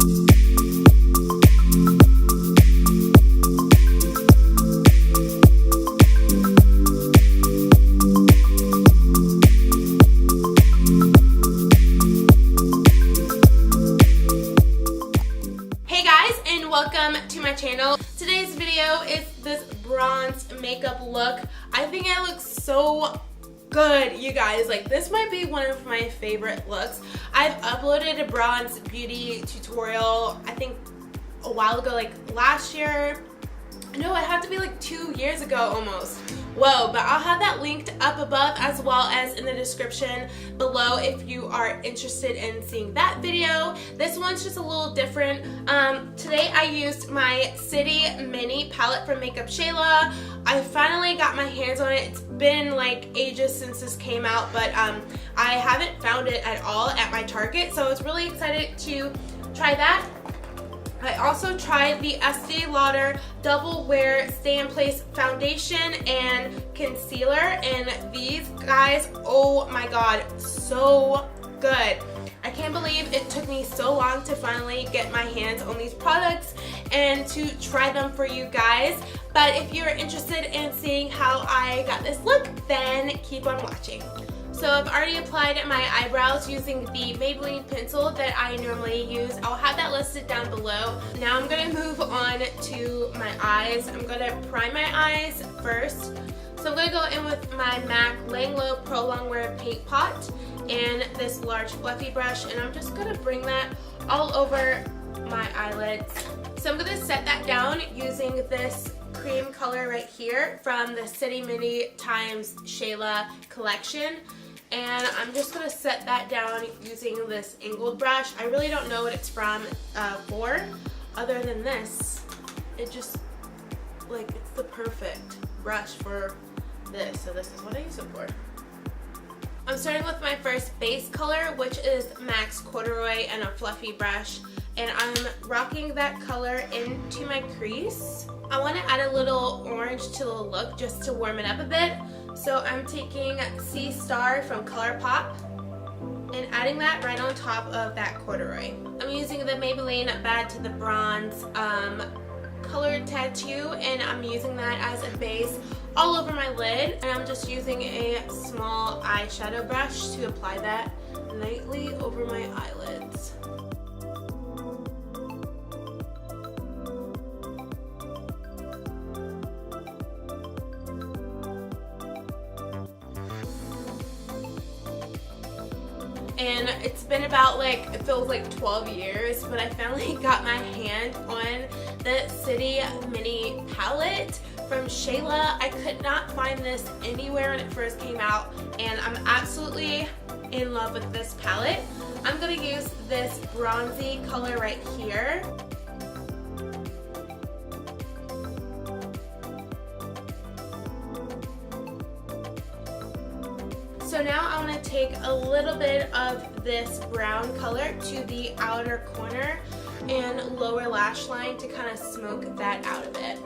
Welcome to my channel. Today's video is this bronze makeup look. I think it looks so good, you guys. Like, this might be one of my favorite looks. I've uploaded a bronze beauty tutorial, I think a while ago, like last year. No, it had to be like 2 years ago almost. Whoa, but I'll have that linked up above as well as in the description below if you are interested in seeing that video. This one's just a little different. Today I used my City Mini palette from MakeupShayla. I finally got my hands on it. It's been like ages since this came out, but I haven't found it at all at my Target, so I was really excited to try that. I also tried the Estee Lauder Doublewear Stay in Place Foundation and Concealer, and these guys, oh my god, so good. I can't believe it took me so long to finally get my hands on these products and to try them for you guys. But if you're interested in seeing how I got this look, then keep on watching. So I've already applied my eyebrows using the Maybelline pencil that I normally use. I'll have that listed down below. Now I'm going to move on to my eyes. I'm going to prime my eyes first. So I'm going to go in with my MAC Langlo Pro Longwear Paint Pot and this large fluffy brush, and I'm just going to bring that all over my eyelids. So I'm going to set that down using this cream color right here from the City Mini times Shayla collection. And I'm just going to set that down using this angled brush. I really don't know what it's from for, other than this. It just, like, it's the perfect brush for this. So this is what I use it for. I'm starting with my first base color, which is MAC's Corduroy and a fluffy brush. And I'm rocking that color into my crease. I want to add a little orange to the look just to warm it up a bit. So I'm taking Sea Star from ColourPop and adding that right on top of that corduroy. I'm using the Maybelline Bad to the Bronze colored tattoo, and I'm using that as a base all over my lid. And I'm just using a small eyeshadow brush to apply that lightly over my eyelids. And it's been about, like, it feels like 12 years, but I finally got my hand on the City Mini palette from Shayla. I could not find this anywhere when it first came out, and I'm absolutely in love with this palette. I'm going to use this bronzy color right here. So now I want to take a little bit of this brown color to the outer corner and lower lash line to kind of smoke that out a bit.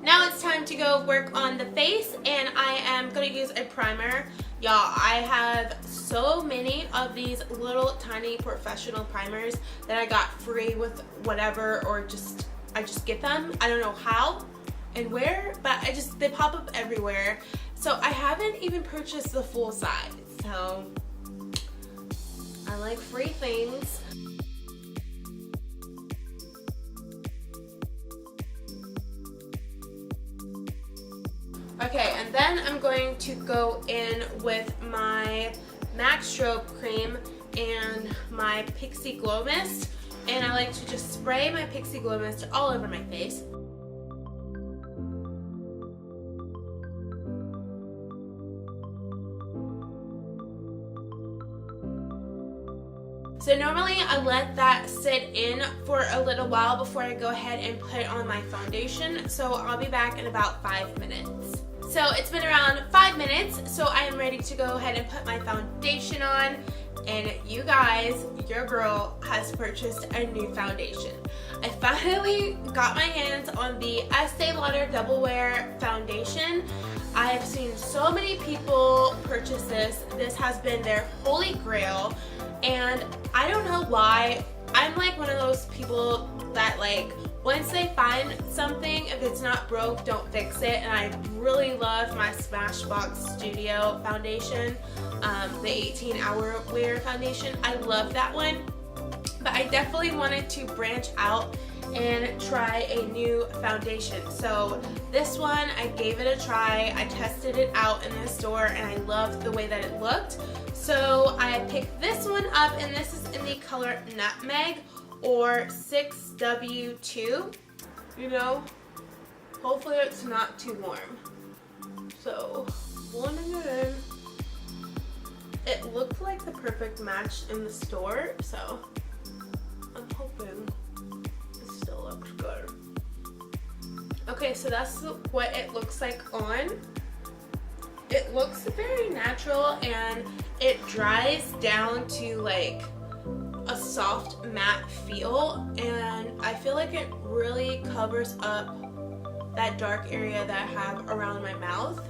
Now it's time to go work on the face, and I am going to use a primer. Y'all, I have so many of these little tiny professional primers that I got free with whatever, or I just get them. I don't know how and where, but they pop up everywhere. So I haven't even purchased the full size. So I like free things. Okay, and then I'm going to go in with my MAC Strobe Cream and my Pixie Glow Mist. And I like to just spray my Pixie Glow Mist all over my face. So normally I let that sit in for a little while before I go ahead and put on my foundation. So I'll be back in about 5 minutes. So it's been around 5 minutes, so I am ready to go ahead and put my foundation on. And you guys, your girl has purchased a new foundation. I finally got my hands on the Estee Lauder Doublewear Foundation. I have seen so many people purchase this. This has been their holy grail, and I don't know why. I'm like one of those people that like once they find something, if it's not broke, don't fix it. And I really love my Smashbox Studio foundation, the 18-hour wear foundation. I love that one, but I definitely wanted to branch out and try a new foundation. So this one, I gave it a try. I tested it out in the store and I loved the way that it looked. So I picked this one up, and this is in the color Nutmeg or 6W2. You know, hopefully it's not too warm. So blending it in. It looked like the perfect match in the store, so I'm hoping it still looks good. Okay, so that's what it looks like on. It looks very natural, and it dries down to like a soft matte feel, and I feel like it really covers up that dark area that I have around my mouth.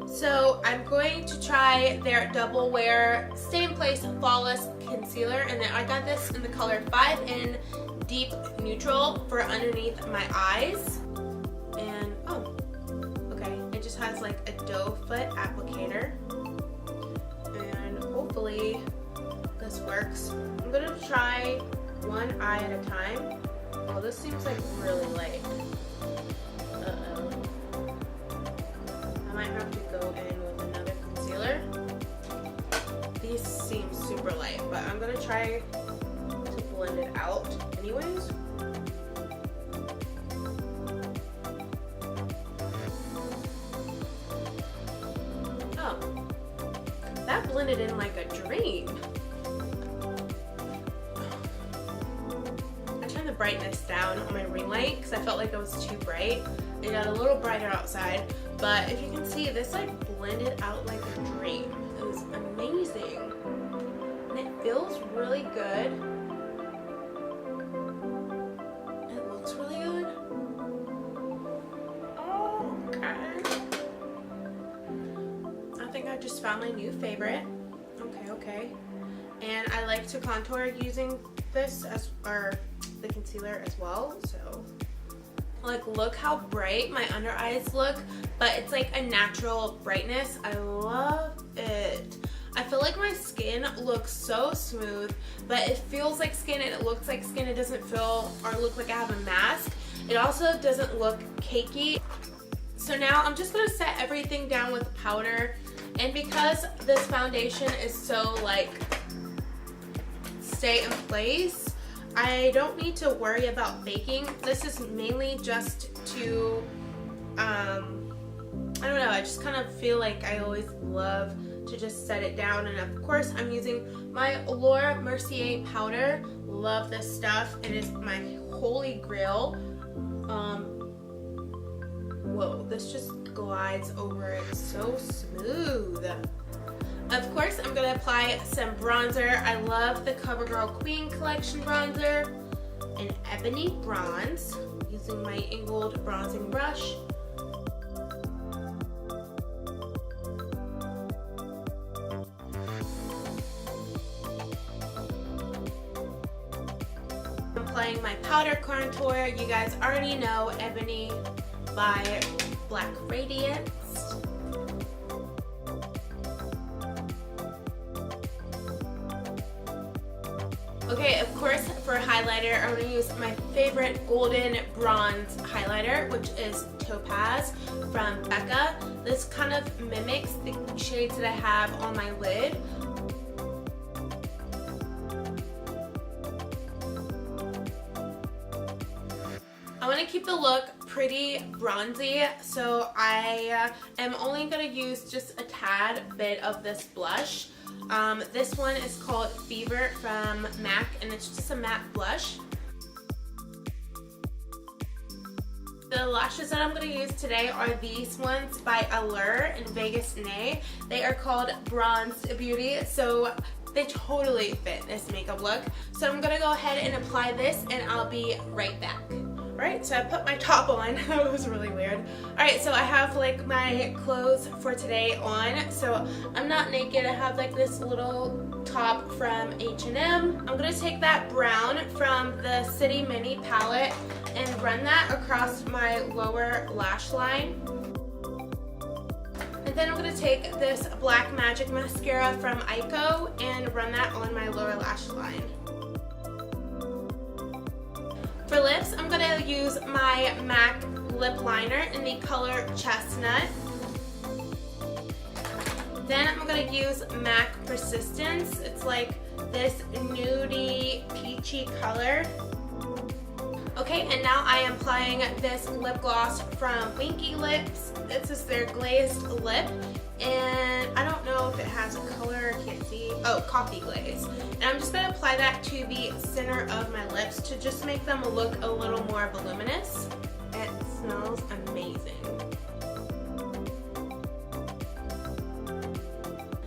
So I'm going to try their Double Wear Stay in Place Flawless Concealer, and then I got this in the color 5 in Deep Neutral for underneath my eyes. And oh, okay, it just has like a doe foot applicator, and hopefully this works. I'm gonna try one eye at a time. Oh, this seems like really light. Uh-oh. I might have to go in with another concealer. These seem super light, but I'm gonna try to blend it out anyways. Oh, that blended in like a dream. I turned the brightness down on my ring light because I felt like it was too bright. It got a little brighter outside, but if you can see, this like blended out like a dream. It was amazing, and it feels really good. It looks really good. Oh, okay. I think I just found my new favorite. Okay. And I like to contour using this or the concealer as well. So like, look how bright my under eyes look, but it's like a natural brightness. I love it. I feel like my skin looks so smooth, but it feels like skin and it looks like skin. It doesn't feel or look like I have a mask. It also doesn't look cakey. So now I'm just gonna set everything down with powder, and because this foundation is so like stay in place, I don't need to worry about baking. This is mainly just to, I don't know, I just kind of feel like I always love to just set it down. And of course I'm using my Laura Mercier powder. Love this stuff. It is my holy grail. Whoa, this just glides over it so smooth. Of course, I'm going to apply some bronzer. I love the CoverGirl Queen Collection bronzer in Ebony Bronze, using my Ingold bronzing brush. I'm applying my powder contour. You guys already know Ebony by Black Radiance. Okay, of course, for highlighter, I'm going to use my favorite golden bronze highlighter, which is Topaz from Becca. This kind of mimics the shades that I have on my lid. I want to keep the look pretty bronzy, so I am only going to use just a tad bit of this blush. This one is called Fever from MAC, and it's just a matte blush. The lashes that I'm going to use today are these ones by Allure in Vegas Nay. They are called Bronze Beauty. So they totally fit this makeup look. So I'm gonna go ahead and apply this and I'll be right back. Alright, so I put my top on. That was really weird. Alright, so I have like my clothes for today on. So I'm not naked. I have like this little top from H&M. I'm gonna take that brown from the City Mini palette and run that across my lower lash line. And then I'm going to take this Black Magic mascara from Ico and run that on my lower lash line. For lips, I'm going to use my MAC lip liner in the color Chestnut. Then I'm going to use MAC Persistence. It's like this nudie peachy color. Okay, and now I am applying this lip gloss from Winky Lips. This is their glazed lip, and I don't know if it has a color, I can't see. Oh, coffee glaze. And I'm just gonna apply that to the center of my lips to just make them look a little more voluminous. It smells amazing.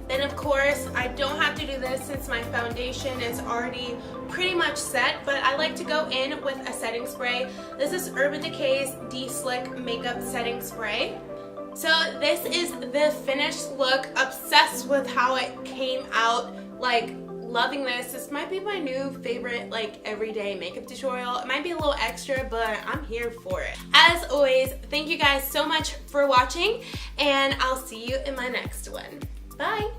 Then of course, I don't have to do this since my foundation is already pretty much set, but I like to go in with a setting spray. This is Urban Decay's De-Slick Makeup Setting Spray. So this is the finished look. Obsessed with how it came out, like loving this. This might be my new favorite like everyday makeup tutorial. It might be a little extra, but I'm here for it. As always, thank you guys so much for watching, and I'll see you in my next one. Bye!